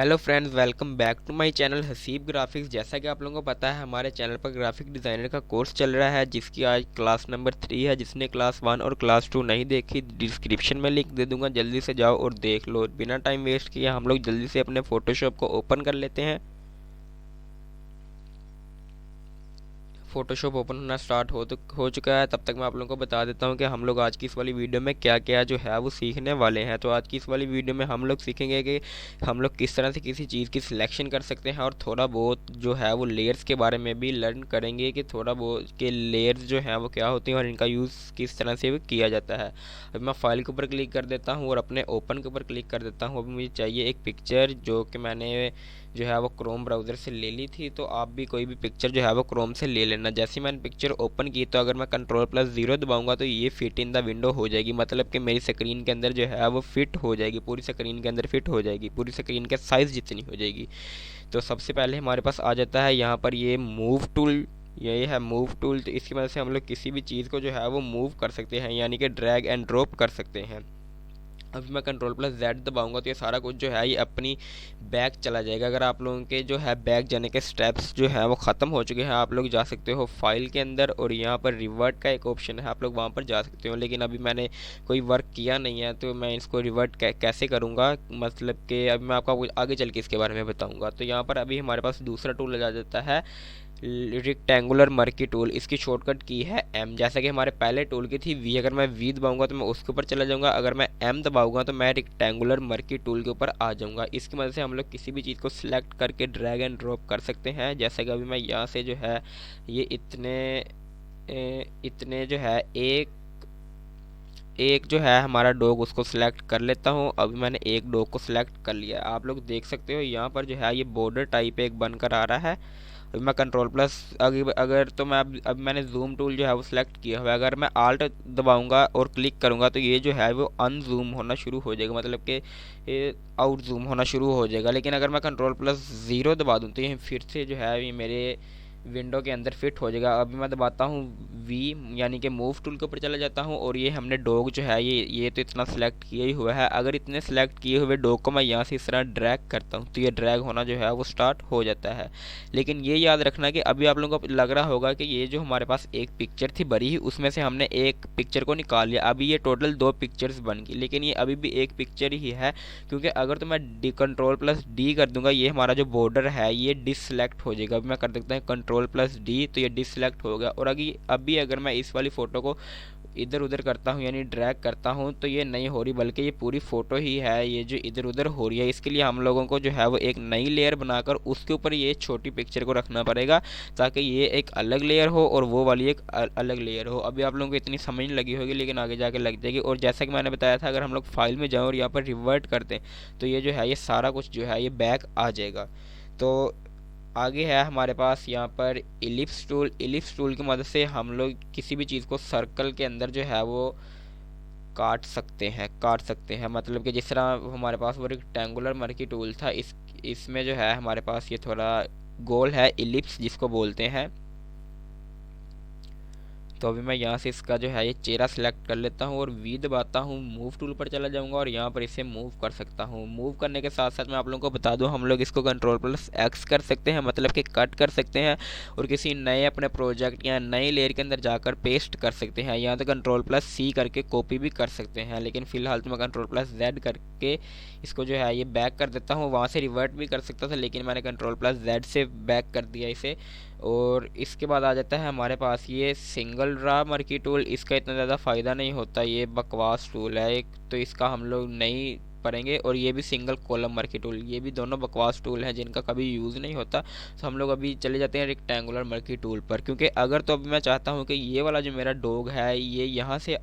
Hello friends, welcome back to my channel Haseeb graphics. जैसा कि आप लोगों को पता है, हमारे चैनल पर ग्राफिक डिज़ाइनर का कोर्स चल रहा है, जिसकी आज क्लास नंबर 3 है। जिसने क्लास 1 और क्लास 2 नहीं देखी, डिस्क्रिप्शन में लिंक दे दूंगा, जल्दी से जाओ और देख लो। बिना टाइम वेस्ट किए हम लोग जल्दी से अपने फ़ोटोशॉप को ओपन कर लेते हैं। फ़ोटोशॉप ओपन होना स्टार्ट हो चुका है। तब तक मैं आप लोगों को बता देता हूँ कि हम लोग आज की इस वाली वीडियो में क्या क्या जो है वो सीखने वाले हैं। तो आज की इस वाली वीडियो में हम लोग सीखेंगे कि हम लोग किस तरह से किसी चीज़ की सिलेक्शन कर सकते हैं, और थोड़ा बहुत जो है वो लेयर्स के बारे में भी लर्न करेंगे कि थोड़ा बहुत के लेयर्स जो हैं वो क्या होती हैं और इनका यूज़ किस तरह से किया जाता है। अभी मैं फाइल के ऊपर क्लिक कर देता हूँ और अपने ओपन के ऊपर क्लिक कर देता हूँ। अभी मुझे चाहिए एक पिक्चर जो कि मैंने जो है वो क्रोम ब्राउज़र से ले ली थी। तो आप भी कोई भी पिक्चर जो है वो क्रोम से ले लेना। जैसे ही मैंने पिक्चर ओपन की, तो अगर मैं कंट्रोल+0 दबाऊंगा तो ये फिट इन द विंडो हो जाएगी, मतलब कि मेरी स्क्रीन के अंदर जो है वो फिट हो जाएगी, पूरी स्क्रीन के अंदर फिट हो जाएगी, पूरी स्क्रीन के साइज़ जितनी हो जाएगी। तो सबसे पहले हमारे पास आ जाता है यहाँ पर ये मूव टूल। ये है मूव टूल। तो इसकी मदद से हम लोग किसी भी चीज़ को जो है वो मूव कर सकते हैं, यानी कि ड्रैग एंड ड्रॉप कर सकते हैं। अभी मैं कंट्रोल+Z दबाऊंगा तो ये सारा कुछ जो है ये अपनी बैक चला जाएगा। अगर आप लोगों के जो है बैक जाने के स्टेप्स जो है वो ख़त्म हो चुके हैं, आप लोग जा सकते हो फाइल के अंदर, और यहाँ पर रिवर्ट का एक ऑप्शन है, आप लोग वहाँ पर जा सकते हो। लेकिन अभी मैंने कोई वर्क किया नहीं है, तो मैं इसको रिवर्ट कैसे करूँगा, मतलब कि अभी मैं आपको आगे चल के इसके बारे में बताऊँगा। तो यहाँ पर अभी हमारे पास दूसरा टूल आ जाता है, रेक्टेंगुलर मर्की टूल। इसकी शॉर्टकट की है एम, जैसा कि हमारे पहले टूल की थी वी। अगर मैं वी दबाऊंगा तो मैं उसके ऊपर चला जाऊंगा, अगर मैं एम दबाऊंगा तो मैं रेक्टेंगुलर मर्की टूल के ऊपर आ जाऊंगा। इसकी मदद से हम लोग किसी भी चीज़ को सिलेक्ट करके ड्रैग एंड ड्रॉप कर सकते हैं। जैसे कि अभी मैं यहाँ से जो है ये इतने जो है एक एक जो है हमारा डॉग, उसको सिलेक्ट कर लेता हूँ। अभी मैंने एक डॉग को सिलेक्ट कर लिया। आप लोग देख सकते हो यहाँ पर जो है ये बॉर्डर टाइप एक बनकर आ रहा है। अभी मैं कंट्रोल प्लस अगर तो मैं अब मैंने जूम टूल जो है वो सिलेक्ट किया हुआ है। अगर मैं आल्ट दबाऊंगा और क्लिक करूंगा तो ये जो है वो अनजूम होना शुरू हो जाएगा, मतलब कि ये आउट जूम होना शुरू हो जाएगा। लेकिन अगर मैं कंट्रोल+0 दबा दूँ तो ये फिर से जो है ये मेरे विंडो के अंदर फिट हो जाएगा। अभी मैं दबाता हूँ वी, यानी कि मूव टूल के ऊपर चला जाता हूँ, और ये हमने डॉग जो है ये तो इतना सेलेक्ट किया ही हुआ है। अगर इतने सेलेक्ट किए हुए डॉग को मैं यहाँ से इस तरह ड्रैग करता हूँ तो ये ड्रैग होना जो है वो स्टार्ट हो जाता है। लेकिन ये याद रखना कि अभी आप लोगों को लग रहा होगा कि ये जो हमारे पास एक पिक्चर थी भरी ही, उसमें से हमने एक पिक्चर को निकाल लिया। अभी ये टोटल 2 पिक्चर्स बन गई, लेकिन ये अभी भी एक पिक्चर ही है, क्योंकि अगर तो मैं कंट्रोल+D कर दूंगा, ये हमारा जो बॉर्डर है ये डिससेलेक्ट हो जाएगा। अभी मैं कर देता हूँ कंट्रोल+D, तो ये डिससेलेक्ट हो गया। और अभी अगर मैं इस वाली फ़ोटो को इधर उधर करता हूँ, यानी ड्रैग करता हूँ, तो ये नहीं हो रही, बल्कि ये पूरी फ़ोटो ही है ये जो इधर उधर हो रही है। इसके लिए हम लोगों को जो है वो एक नई लेयर बनाकर उसके ऊपर ये छोटी पिक्चर को रखना पड़ेगा, ताकि ये एक अलग लेयर हो और वो वाली एक अलग लेयर हो। अभी आप लोगों को इतनी समझ नहीं लगी होगी, लेकिन आगे जाके लग जाएगी। और जैसा कि मैंने बताया था, अगर हम लोग फाइल में जाएँ और यहाँ पर रिवर्ट कर दें तो ये जो है ये सारा कुछ जो है ये बैक आ जाएगा। तो आगे है हमारे पास यहाँ पर इलिप्स टूल। इलिप्स टूल की मदद से हम लोग किसी भी चीज़ को सर्कल के अंदर जो है वो काट सकते हैं, मतलब कि जिस तरह हमारे पास वो रेक्टेंगुलर मर्की टूल था, इसमें जो है हमारे पास ये थोड़ा गोल है, इलिप्स जिसको बोलते हैं। तो अभी मैं यहाँ से इसका जो है ये चेहरा सेलेक्ट कर लेता हूँ और वी दबाता हूँ, मूव टूल पर चला जाऊँगा और यहाँ पर इसे मूव कर सकता हूँ। मूव करने के साथ साथ मैं आप लोगों को बता दूँ, हम लोग इसको कंट्रोल+X कर सकते हैं, मतलब कि कट कर सकते हैं और किसी नए अपने प्रोजेक्ट या नई लेयर के अंदर जाकर पेस्ट कर सकते हैं। यहाँ तो कंट्रोल+C करके कॉपी भी कर सकते हैं, लेकिन फ़िलहाल तो मैं कंट्रोल+Z करके इसको जो है ये बैक कर देता हूँ। वहाँ से रिवर्ट भी कर सकता था, लेकिन मैंने कंट्रोल+Z से बैक कर दिया इसे। और इसके बाद आ जाता है हमारे पास ये सिंगल ड्रा मर्की टूल। इसका इतना ज़्यादा फ़ायदा नहीं होता, ये बकवास टूल है एक, तो इसका हम लोग नहीं पढ़ेंगे। और ये भी सिंगल कॉलम मर्की टूल, ये भी दोनों बकवास टूल हैं जिनका कभी यूज़ नहीं होता। तो हम लोग अभी चले जाते हैं रेक्टेंगुलर मर्की टूल पर, क्योंकि अगर तो अभी मैं चाहता हूँ कि ये वाला जो मेरा डॉग है ये यहाँ से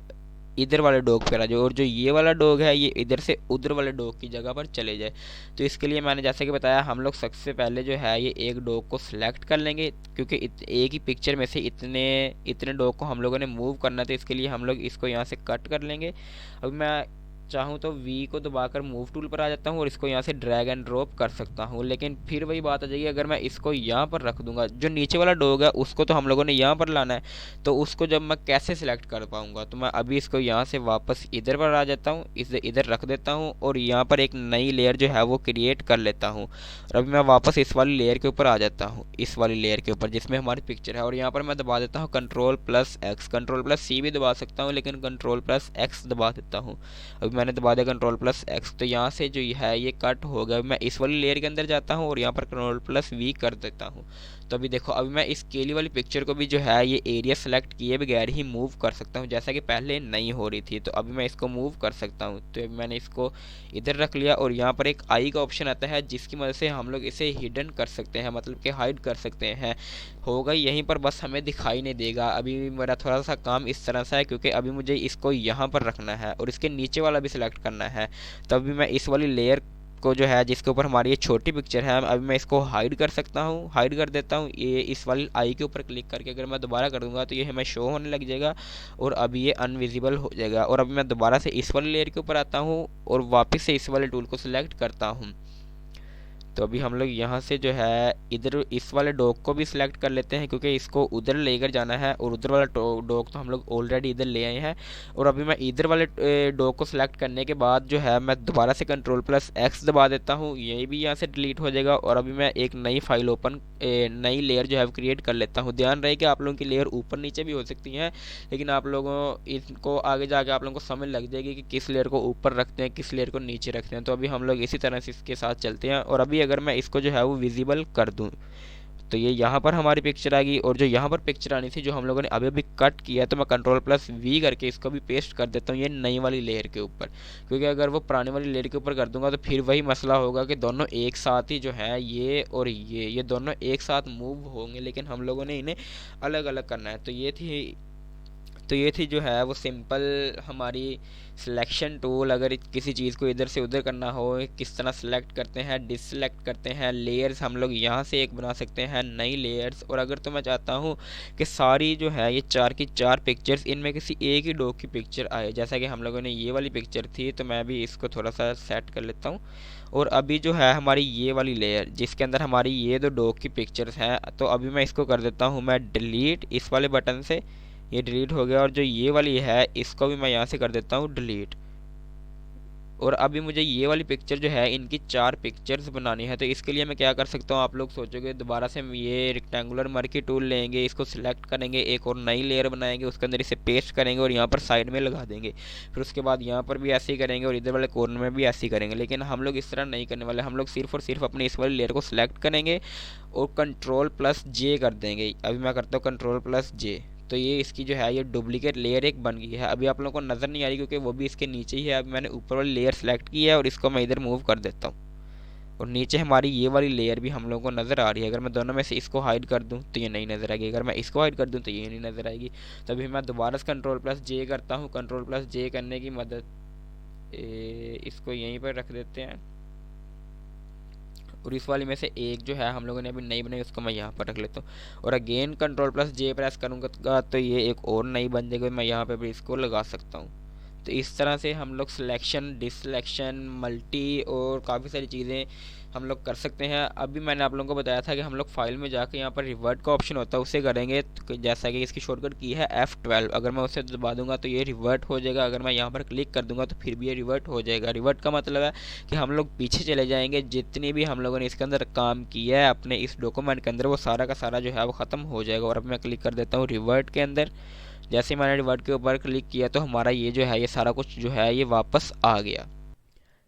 इधर वाले डॉग पर आ जाए, और जो ये वाला डॉग है ये इधर से उधर वाले डॉग की जगह पर चले जाए। तो इसके लिए मैंने जैसे कि बताया, हम लोग सबसे पहले जो है ये एक डॉग को सिलेक्ट कर लेंगे, क्योंकि एक ही पिक्चर में से इतने इतने डॉग को हम लोगों ने मूव करना है। तो इसके लिए हम लोग इसको यहाँ से कट कर लेंगे। अब मैं चाहूँ तो वी को दबाकर मूव टूल पर आ जाता हूँ और इसको यहाँ से ड्रैग एंड ड्रॉप कर सकता हूँ। लेकिन फिर वही बात आ जाएगी, अगर मैं इसको यहाँ पर रख दूंगा, जो नीचे वाला डॉग है उसको तो हम लोगों ने यहाँ पर लाना है, तो उसको जब मैं कैसे सिलेक्ट कर पाऊंगा। तो मैं अभी इसको यहाँ से वापस इधर पर आ जाता हूँ, इसे इधर रख देता हूँ और यहाँ पर एक नई लेयर जो है वो क्रिएट कर लेता हूँ। और अभी मैं वापस इस वाली लेयर के ऊपर आ जाता हूँ, इस वाली लेयर के ऊपर जिसमें हमारी पिक्चर है, और यहाँ पर मैं दबा देता हूँ Ctrl+X। Ctrl+C भी दबा सकता हूँ लेकिन Ctrl+X दबा देता हूँ। अभी मैंने दबा दिया Ctrl+X, तो यहाँ से जो है ये कट हो गया। मैं इस वाली लेयर के अंदर जाता हूँ और यहाँ पर Ctrl+V कर देता हूँ। तो अभी देखो, अभी मैं इस केली वाली पिक्चर को भी जो है ये एरिया सेलेक्ट किए बगैर ही मूव कर सकता हूँ, जैसा कि पहले नहीं हो रही थी। तो अभी मैं इसको मूव कर सकता हूँ। तो अभी मैंने इसको इधर रख लिया और यहाँ पर एक आई का ऑप्शन आता है जिसकी मदद से हम लोग इसे हिडन कर सकते हैं, मतलब कि हाइड कर सकते हैं। होगा यहीं पर, बस हमें दिखाई नहीं देगा। अभी मेरा थोड़ा सा काम इस तरह से है क्योंकि अभी मुझे इसको यहाँ पर रखना है और इसके नीचे वाला भी सिलेक्ट करना है। तो अभी मैं इस वाली लेयर को जो है जिसके ऊपर हमारी ये छोटी पिक्चर है, अभी मैं इसको हाइड कर सकता हूँ, हाइड कर देता हूँ। ये इस वाली आई के ऊपर क्लिक करके अगर मैं दोबारा कर दूंगा तो ये हमें शो होने लग जाएगा और अभी ये अनविजिबल हो जाएगा। और अभी मैं दोबारा से इस वाली लेयर के ऊपर आता हूँ और वापस से इस वाले टूल को सिलेक्ट करता हूँ। तो अभी हम लोग यहाँ से जो है इधर इस वाले डॉग को भी सिलेक्ट कर लेते हैं क्योंकि इसको उधर लेकर जाना है, और उधर वाला डॉग तो हम लोग ऑलरेडी इधर ले आए हैं। और अभी मैं इधर वाले डॉग को सिलेक्ट करने के बाद जो है मैं दोबारा से Ctrl+X दबा देता हूँ, ये भी यहाँ से डिलीट हो जाएगा। और अभी मैं एक नई फाइल ओपन नई लेयर जो है क्रिएट कर लेता हूँ। ध्यान रहे कि आप लोगों की लेयर ऊपर नीचे भी हो सकती हैं, लेकिन आप लोगों इनको आगे जाके आप लोगों को समझ लग जाएगी कि किस लेयर को ऊपर रखते हैं, किस लेयर को नीचे रखते हैं। तो अभी हम लोग इसी तरह से इसके साथ चलते हैं। और अभी अगर मैं इसको जो है वो विजिबल कर दूं तो ये यहाँ पर हमारी पिक्चर आ गई, और जो यहाँ पर पिक्चर आनी थी जो हम लोगों ने अभी अभी कट किया है, तो मैं Ctrl+V करके इसको भी पेस्ट कर देता हूँ ये नई वाली लेयर के ऊपर। क्योंकि अगर वो पुरानी वाली लेयर के ऊपर कर दूंगा तो फिर वही मसला होगा कि दोनों एक साथ ही जो है ये और ये दोनों एक साथ मूव होंगे, लेकिन हम लोगों ने इन्हें अलग अलग करना है। तो ये थी जो है वो सिंपल हमारी सिलेक्शन टूल। अगर किसी चीज़ को इधर से उधर करना हो, किस तरह सेलेक्ट करते हैं, डिससेलेक्ट करते हैं। लेयर्स हम लोग यहाँ से एक बना सकते हैं, नई लेयर्स। और अगर तो मैं चाहता हूँ कि सारी जो है ये 4 की 4 पिक्चर्स इनमें किसी एक ही डॉग की पिक्चर आए, जैसा कि हम लोगों ने ये वाली पिक्चर थी, तो मैं भी इसको थोड़ा सा सेट कर लेता हूँ। और अभी जो है हमारी ये वाली लेयर जिसके अंदर हमारी ये दो डॉग की पिक्चर्स हैं, तो अभी मैं इसको कर देता हूँ मैं डिलीट इस वाले बटन से। ये डिलीट हो गया। और जो ये वाली है इसको भी मैं यहाँ से कर देता हूँ डिलीट। और अभी मुझे ये वाली पिक्चर जो है इनकी 4 पिक्चर्स बनानी है। तो इसके लिए मैं क्या कर सकता हूँ, आप लोग सोचोगे दोबारा से हम ये रेक्टेंगुलर मर्की टूल लेंगे, इसको सिलेक्ट करेंगे, एक और नई लेयर बनाएंगे, उसके अंदर इसे पेस्ट करेंगे और यहाँ पर साइड में लगा देंगे। फिर उसके बाद यहाँ पर भी ऐसे ही करेंगे और इधर वाले कॉर्नर में भी ऐसे ही करेंगे। लेकिन हम लोग इस तरह नहीं करने वाले, हम लोग सिर्फ और सिर्फ अपनी इस वाली लेयर को सिलेक्ट करेंगे और Ctrl+J कर देंगे। अभी मैं करता हूँ Ctrl+J, तो ये इसकी जो है ये डुप्लीकेट लेयर एक बन गई है। अभी आप लोगों को नज़र नहीं आ रही क्योंकि वो भी इसके नीचे ही है। अभी मैंने ऊपर वाली लेयर सेलेक्ट की है और इसको मैं इधर मूव कर देता हूँ, और नीचे हमारी ये वाली लेयर भी हम लोगों को नज़र आ रही है। अगर मैं दोनों में से इसको हाइड कर दूँ तो ये नहीं नज़र आएगी, अगर मैं इसको हाइड कर दूँ तो ये नहीं नज़र आएगी। तो अभी मैं दोबारा से Ctrl+J करता हूँ। Ctrl+J करने की मदद इसको यहीं पर रख देते हैं, और इस वाली में से एक जो है हम लोगों ने अभी नई बनाई उसको मैं यहाँ पर रख लेता हूँ। और अगेन Ctrl+J प्रेस करूँगा तो ये एक और नई बन जाएगी, मैं यहाँ पे भी इसको लगा सकता हूँ। तो इस तरह से हम लोग सिलेक्शन, डिससिलेक्शन, मल्टी और काफ़ी सारी चीज़ें हम लोग कर सकते हैं। अभी मैंने आप लोगों को बताया था कि हम लोग फाइल में जाकर यहाँ पर रिवर्ट का ऑप्शन होता है उससे करेंगे, तो जैसा कि इसकी शॉर्टकट की है F12। अगर मैं उसे दबा दूंगा तो ये रिवर्ट हो जाएगा, अगर मैं यहाँ पर क्लिक कर दूंगा तो फिर भी ये रिवर्ट हो जाएगा। रिवर्ट का मतलब है कि हम लोग पीछे चले जाएंगे, जितनी भी हम लोगों ने इसके अंदर काम किया है अपने इस डॉक्यूमेंट के अंदर वो सारा का सारा जो है वो ख़त्म हो जाएगा। और अब मैं क्लिक कर देता हूँ रिवर्ट के अंदर। जैसे ही मैंने रिवर्ट के ऊपर क्लिक किया तो हमारा ये जो है ये सारा कुछ जो है ये वापस आ गया।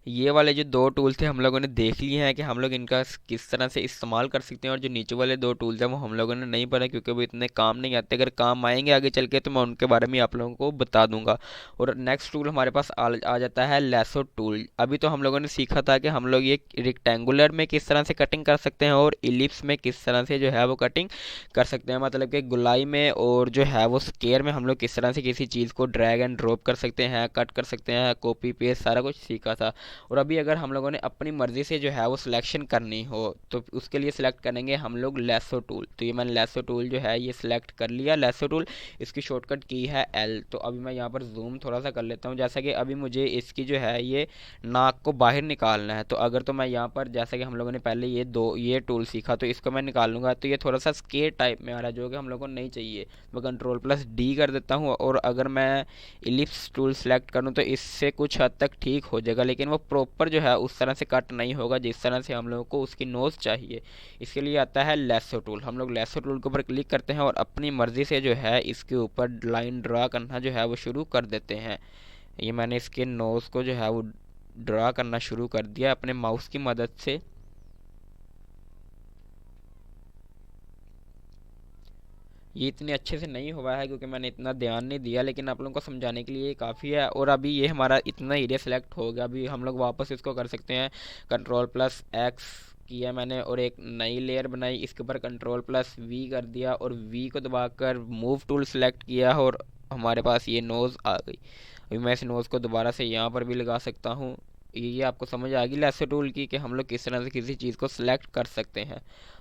ये वाले जो 2 टूल थे हम लोगों ने देख लिए हैं कि हम लोग इनका किस तरह से इस्तेमाल कर सकते हैं, और जो नीचे वाले 2 टूल्स हैं वो हम लोगों ने नहीं पढ़ा क्योंकि वो इतने काम नहीं आते। अगर काम आएंगे आगे चल के तो मैं उनके बारे में आप लोगों को बता दूंगा। और नेक्स्ट टूल हमारे पास आ जाता है लेसो टूल। अभी तो हम लोगों ने सीखा था कि हम लोग ये रेक्टेंगुलर में किस तरह से कटिंग कर सकते हैं और इलिप्स में किस तरह से जो है वो कटिंग कर सकते हैं, मतलब कि गुलाई में और जो है वो स्क्वायर में हम लोग किस तरह से किसी चीज़ को ड्रैग एंड ड्रॉप कर सकते हैं, कट कर सकते हैं, कॉपी पेस्ट सारा कुछ सीखा था। और अभी अगर हम लोगों ने अपनी मर्ज़ी से जो है वो सिलेक्शन करनी हो तो उसके लिए सिलेक्ट करेंगे हम लोग लेसो टूल। तो ये मैंने लेसो टूल जो है ये सिलेक्ट कर लिया, लेसो टूल, इसकी शॉर्टकट की है एल। तो अभी मैं यहाँ पर जूम थोड़ा सा कर लेता हूँ, जैसा कि अभी मुझे इसकी जो है ये नाक को बाहर निकालना है। तो अगर तो मैं यहाँ पर, जैसा कि हम लोगों ने पहले ये टूल सीखा, तो इसको मैं निकाल लूँगा तो ये थोड़ा सा स्केट टाइप में आ रहा है जो कि हम लोग को नहीं चाहिए। मैं कंट्रोल प्लस डी कर देता हूँ, और अगर मैं इलिप्स टूल सेलेक्ट करूँ तो इससे कुछ हद तक ठीक हो जाएगा, लेकिन वो प्रॉपर जो है उस तरह से कट नहीं होगा जिस तरह से हम लोगों को उसकी नोज़ चाहिए। इसके लिए आता है लेसो टूल। हम लोग लेसो टूल के ऊपर क्लिक करते हैं और अपनी मर्ज़ी से जो है इसके ऊपर लाइन ड्रा करना जो है वो शुरू कर देते हैं। ये मैंने इसके नोज़ को जो है वो ड्रा करना शुरू कर दिया अपने माउस की मदद से। ये इतने अच्छे से नहीं हुआ है क्योंकि मैंने इतना ध्यान नहीं दिया, लेकिन आप लोगों को समझाने के लिए ये काफ़ी है। और अभी ये हमारा इतना एरिया सेलेक्ट हो गया। अभी हम लोग वापस इसको कर सकते हैं, कंट्रोल प्लस एक्स किया मैंने और एक नई लेयर बनाई, इसके ऊपर कंट्रोल प्लस वी कर दिया और वी को दबाकर मूव टूल सेलेक्ट किया और हमारे पास ये नोज़ आ गई। अभी मैं इस नोज़ को दोबारा से यहाँ पर भी लगा सकता हूँ। ये आपको समझ आ गई लेसो टूल की कि हम लोग किस तरह से किसी चीज़ को सिलेक्ट कर सकते हैं।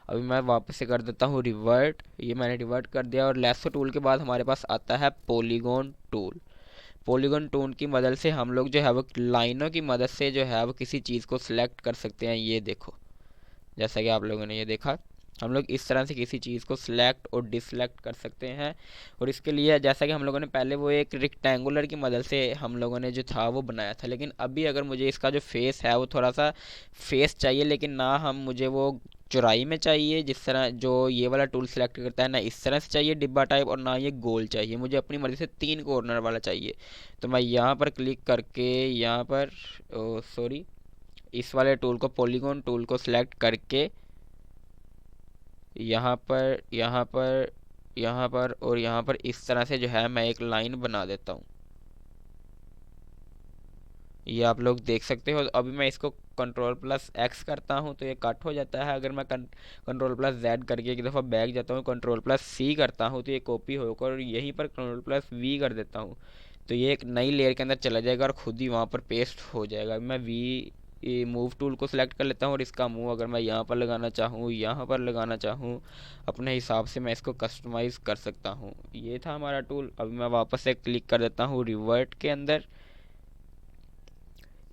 अभी मैं वापस से कर देता हूँ रिवर्ट। ये मैंने रिवर्ट कर दिया और लेसो टूल के बाद हमारे पास आता है पॉलीगॉन टूल। पॉलीगॉन टूल की मदद से हम लोग जो है वो लाइनों की मदद से जो है वो किसी चीज़ को सिलेक्ट कर सकते हैं। ये देखो, जैसा कि आप लोगों ने ये देखा, हम लोग इस तरह से किसी चीज़ को सिलेक्ट और डिसलेक्ट कर सकते हैं। और इसके लिए जैसा कि हम लोगों ने पहले वो एक रेक्टेंगुलर की मदद से हम लोगों ने जो था वो बनाया था, लेकिन अभी अगर मुझे इसका जो फेस है वो थोड़ा सा फेस चाहिए, लेकिन ना हम मुझे वो चौड़ाई में चाहिए जिस तरह जो ये वाला टूल सेलेक्ट करता है, ना इस तरह से चाहिए डिब्बा टाइप, और ना ये गोल चाहिए। मुझे अपनी मर्ज़ी से 3 कॉर्नर वाला चाहिए। तो मैं यहाँ पर क्लिक करके यहाँ पर सॉरी इस वाले टूल को, पॉलीगॉन टूल को सिलेक्ट करके यहाँ पर यहाँ पर यहाँ पर और यहाँ पर इस तरह से जो है मैं एक लाइन बना देता हूँ। ये आप लोग देख सकते हो। अभी मैं इसको कंट्रोल प्लस एक्स करता हूँ तो ये कट हो जाता है। अगर मैं कंट्रोल प्लस जेड करके एक दफ़ा बैक जाता हूँ, कंट्रोल प्लस सी करता हूँ तो ये कॉपी होकर यहीं पर कंट्रोल प्लस वी कर देता हूँ तो ये एक नई लेयर के अंदर चला जाएगा और ख़ुद ही वहाँ पर पेस्ट हो जाएगा। मैं वी मूव टूल को सिलेक्ट कर लेता हूँ और इसका मुंह अगर मैं यहाँ पर लगाना चाहूँ, यहाँ पर लगाना चाहूँ, अपने हिसाब से मैं इसको कस्टमाइज़ कर सकता हूँ। ये था हमारा टूल। अभी मैं वापस से क्लिक कर देता हूँ रिवर्ट के अंदर।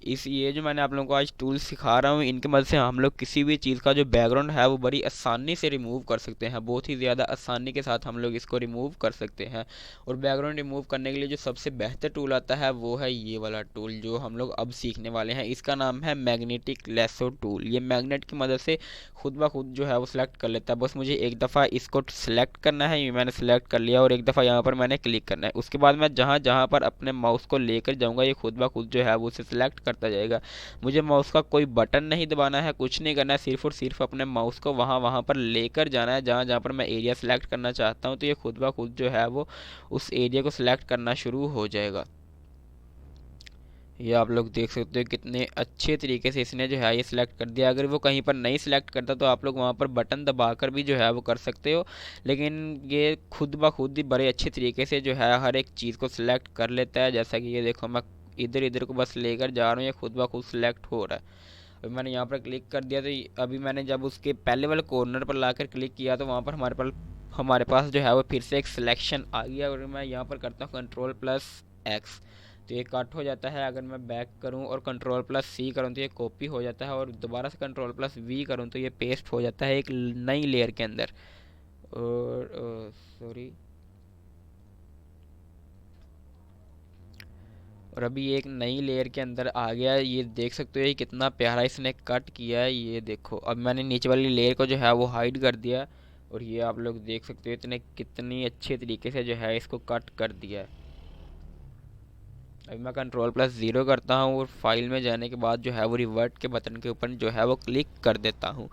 ये जो मैंने आप लोगों को आज टूल सिखा रहा हूँ, इनकी मदद से हम लोग किसी भी चीज़ का जो बैकग्राउंड है वो बड़ी आसानी से रिमूव कर सकते हैं। बहुत ही ज़्यादा आसानी के साथ हम लोग इसको रिमूव कर सकते हैं। और बैकग्राउंड रिमूव करने के लिए जो सबसे बेहतर टूल आता है वो है ये वाला टूल जो हम लोग अब सीखने वाले हैं। इसका नाम है मैग्नेटिक लेसो टूल। ये मैग्नेट की मदद से खुद ब खुद जो है वो सिलेक्ट कर लेता है। बस मुझे एक दफ़ा इसको सिलेक्ट करना है, ये मैंने सिलेक्ट कर लिया, और एक दफ़ा यहाँ पर मैंने क्लिक करना है। उसके बाद मैं जहाँ जहाँ पर अपने माउस को लेकर जाऊँगा ये खुद ब खुद जो है वो उसे सिलेक्ट करता जाएगा। मुझे माउस का कोई बटन नहीं दबाना है, कुछ नहीं करना है, सिर्फ और सिर्फ अपने माउस को वहाँ वहाँ पर लेकर जाना है जहाँ जहाँ पर मैं एरिया सेलेक्ट करना चाहता हूँ। तो ये खुद ब खुद जो है वो उस एरिया को सिलेक्ट करना शुरू हो जाएगा। ये आप लोग देख सकते हो कितने अच्छे तरीके से इसने जो है ये सिलेक्ट कर दिया। अगर वो कहीं पर नहीं सिलेक्ट करता तो आप लोग वहाँ पर बटन दबाकर भी जो है वो कर सकते हो, लेकिन ये खुद ब खुद ही बड़े अच्छे तरीके से जो है हर एक चीज़ को सिलेक्ट कर लेता है। जैसा कि ये देखो, मैं इधर इधर को बस लेकर जा रहा हूँ, ये खुद ब खुद सिलेक्ट हो रहा है। अभी मैंने यहाँ पर क्लिक कर दिया तो अभी मैंने जब उसके पहले वाले कॉर्नर पर लाकर क्लिक किया तो वहाँ पर हमारे पास जो है वो फिर से एक सिलेक्शन आ गया। और मैं यहाँ पर करता हूँ कंट्रोल प्लस एक्स तो ये कट हो जाता है। अगर मैं बैक करूं और कंट्रोल प्लस सी करूं तो ये कॉपी हो जाता है, और दोबारा से कंट्रोल प्लस वी करूं तो ये पेस्ट हो जाता है एक नई लेयर के अंदर। और सॉरी, और अभी ये एक नई लेयर के अंदर आ गया है। ये देख सकते हो ये कितना प्यारा इसने कट किया है। ये देखो, अब मैंने नीचे वाली लेयर को जो है वो हाइड कर दिया, और ये आप लोग देख सकते हो इतने कितनी अच्छे तरीके से जो है इसको कट कर दिया है। अभी मैं कंट्रोल प्लस ज़ीरो करता हूँ और फाइल में जाने के बाद जो है वो रिवर्ट के बटन के ऊपर जो है वो क्लिक कर देता हूँ।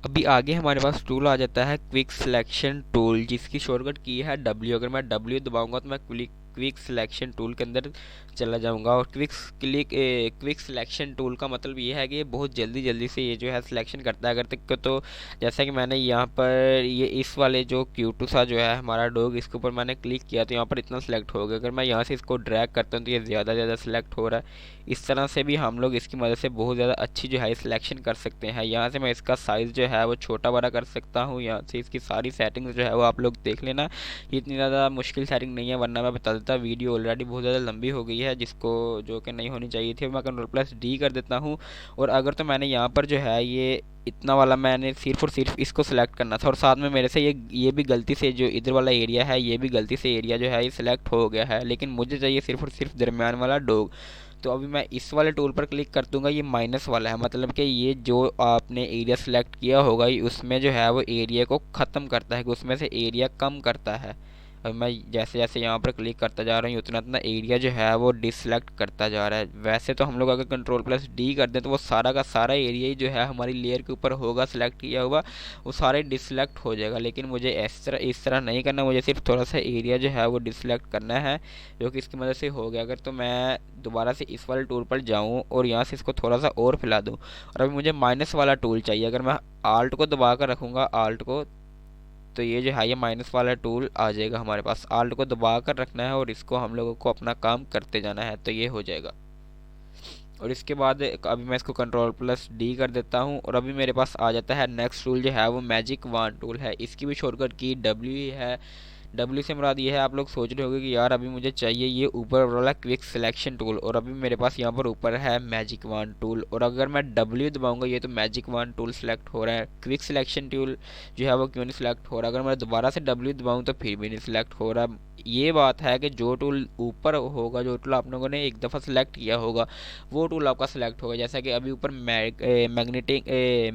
अभी आगे हमारे पास टूल आ जाता है क्विक सिलेक्शन टूल, जिसकी शॉर्टकट की है डब्ल्यू। अगर मैं डब्ल्यू दबाऊंगा तो मैं क्विक क्विक सिलेक्शन टूल के अंदर चला जाऊंगा। और क्विक सिलेक्शन टूल का मतलब ये है कि ये बहुत जल्दी जल्दी से ये जो है सिलेक्शन करता है। अगर तक तो जैसा कि मैंने यहाँ पर ये इस वाले जो क्यूटू सा जो है हमारा डॉग, इसके ऊपर मैंने क्लिक किया तो यहाँ पर इतना सिलेक्ट हो गया। अगर मैं यहाँ से इसको ड्रैग करता हूँ तो ये ज़्यादा सिलेक्ट हो रहा है। इस तरह से भी हम लोग इसकी मदद से बहुत ज़्यादा अच्छी जो है सिलेक्शन कर सकते हैं। यहाँ से मैं इसका साइज़ जो है वो छोटा बड़ा कर सकता हूँ। यहाँ से इसकी सारी सेटिंग्स जो है वो आप लोग देख लेना। ये इतनी ज़्यादा मुश्किल सेटिंग नहीं है, वरना मैं बता देता। वीडियो ऑलरेडी बहुत ज़्यादा लंबी हो गई है, जिसको जो कि नहीं होनी चाहिए थी। मैं Ctrl+D कर देता हूँ। और अगर तो मैंने यहाँ पर जो है ये इतना वाला मैंने सिर्फ और सिर्फ इसको सिलेक्ट करना था, और साथ में मेरे से ये भी गलती से जो इधर वाला एरिया है, ये भी गलती से एरिया जो है ये सिलेक्ट हो गया है, लेकिन मुझे चाहिए सिर्फ और सिर्फ दरमियान वाला डॉग। तो अभी मैं इस वाले टूल पर क्लिक कर दूंगा। ये माइनस वाला है, मतलब कि ये जो आपने एरिया सेलेक्ट किया होगा उसमें जो है वो एरिया को ख़त्म करता है, कि उसमें से एरिया कम करता है। अब मैं जैसे जैसे यहाँ पर क्लिक करता जा रहा हूँ उतना उतना एरिया जो है वो डिसलेक्ट करता जा रहा है। वैसे तो हम लोग अगर Ctrl+D कर दें तो वो सारा का सारा एरिया ही जो है हमारी लेयर के ऊपर होगा सिलेक्ट किया होगा, वो सारे डिसलेक्ट हो जाएगा। लेकिन मुझे इस तरह नहीं करना, मुझे सिर्फ थोड़ा सा एरिया जो है वो डिसलेक्ट करना है, जो कि इसकी मदद से हो गया। अगर तो मैं दोबारा से इस वाले टूल पर जाऊँ और यहाँ से इसको थोड़ा सा और फैला दूँ, और अभी मुझे माइनस वाला टूल चाहिए। अगर मैं आल्ट को दबा कर रखूँगा, आल्ट को, तो ये जो है ये माइनस वाला टूल आ जाएगा हमारे पास। आल्ट को दबा कर रखना है और इसको हम लोगों को अपना काम करते जाना है, तो ये हो जाएगा। और इसके बाद अभी मैं इसको Ctrl+D कर देता हूँ, और अभी मेरे पास आ जाता है नेक्स्ट टूल जो है वो मैजिक वान टूल है। इसकी भी शॉर्टकट की W ही है। W से मुराद ये है, आप लोग सोच रहे होंगे कि यार अभी मुझे चाहिए ये ऊपर वाला क्विक सिलेक्शन टूल, और अभी मेरे पास यहाँ पर ऊपर है मैजिक वान टूल। और अगर मैं W दबाऊंगा ये तो मैजिक वान टूल सेलेक्ट हो रहा है, क्विक सिलेक्शन टूल जो है वो क्यों नहीं सिलेक्ट हो रहा। अगर मैं दोबारा से W दबाऊँ तो फिर भी नहीं सिलेक्ट हो रहा। ये बात है कि जो टूल ऊपर होगा, जो टूल आप लोगों ने एक दफ़ा सेलेक्ट किया होगा, वो टूल आपका सेलेक्ट होगा। जैसा कि अभी ऊपर मैग्नेटिक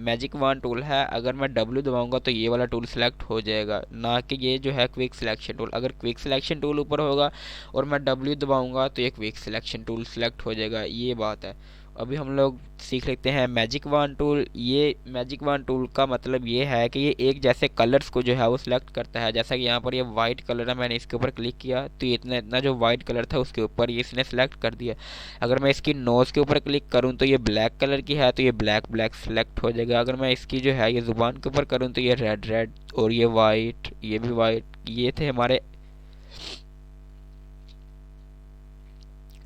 मैजिक वान टूल है, अगर मैं W दबाऊंगा तो ये वाला टूल सेलेक्ट हो जाएगा, ना कि ये जो है क्विक सिलेक्शन टूल। अगर क्विक सिलेक्शन टूल ऊपर होगा और मैं W दबाऊंगा तो ये क्विक सिलेक्शन टूल सेलेक्ट हो जाएगा, ये बात है। अभी हम लोग सीख लेते हैं मैजिक वान टूल। ये मैजिक वान टूल का मतलब ये है कि ये एक जैसे कलर्स को जो है वो सिलेक्ट करता है। जैसा कि यहाँ पर ये वाइट कलर है, मैंने इसके ऊपर क्लिक किया तो ये इतना इतना जो वाइट कलर था उसके ऊपर ये इसने सेलेक्ट कर दिया। अगर मैं इसकी नोज़ के ऊपर क्लिक करूँ तो ये ब्लैक कलर की है, तो ये ब्लैक ब्लैक सेलेक्ट हो जाएगा। अगर मैं इसकी जो है ये ज़ुबान के ऊपर करूँ तो ये रेड रेड, और ये वाइट, ये भी वाइट। ये थे हमारे।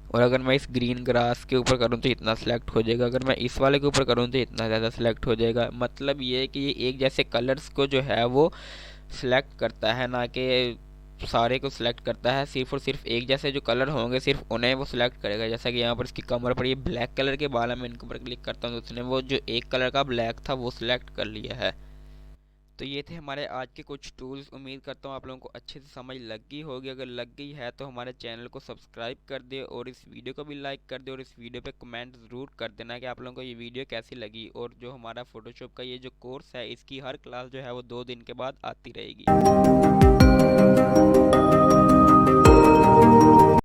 और अगर मैं इस ग्रीन ग्रास के ऊपर करूँ तो इतना सेलेक्ट हो जाएगा, अगर मैं इस वाले के ऊपर करूँ तो इतना ज़्यादा सेलेक्ट हो जाएगा। मतलब ये है कि ये एक जैसे कलर्स को जो है वो सिलेक्ट करता है, ना कि सारे को सिलेक्ट करता है। सिर्फ और सिर्फ एक जैसे जो कलर होंगे सिर्फ उन्हें वो सिलेक्ट करेगा। जैसा कि यहाँ पर इसकी कमर पर ये ब्लैक कलर के बाल है, मैं इनके ऊपर क्लिक करता हूँ तो उसने वो जो एक कलर का ब्लैक था वो सिलेक्ट कर लिया है। तो ये थे हमारे आज के कुछ टूल्स। उम्मीद करता हूँ आप लोगों को अच्छे से समझ लग गई होगी। अगर लग गई है तो हमारे चैनल को सब्सक्राइब कर दे, और इस वीडियो को भी लाइक कर दे, और इस वीडियो पे कमेंट ज़रूर कर देना कि आप लोगों को ये वीडियो कैसी लगी। और जो हमारा फ़ोटोशॉप का ये जो कोर्स है, इसकी हर क्लास जो है वो 2 दिन के बाद आती रहेगी।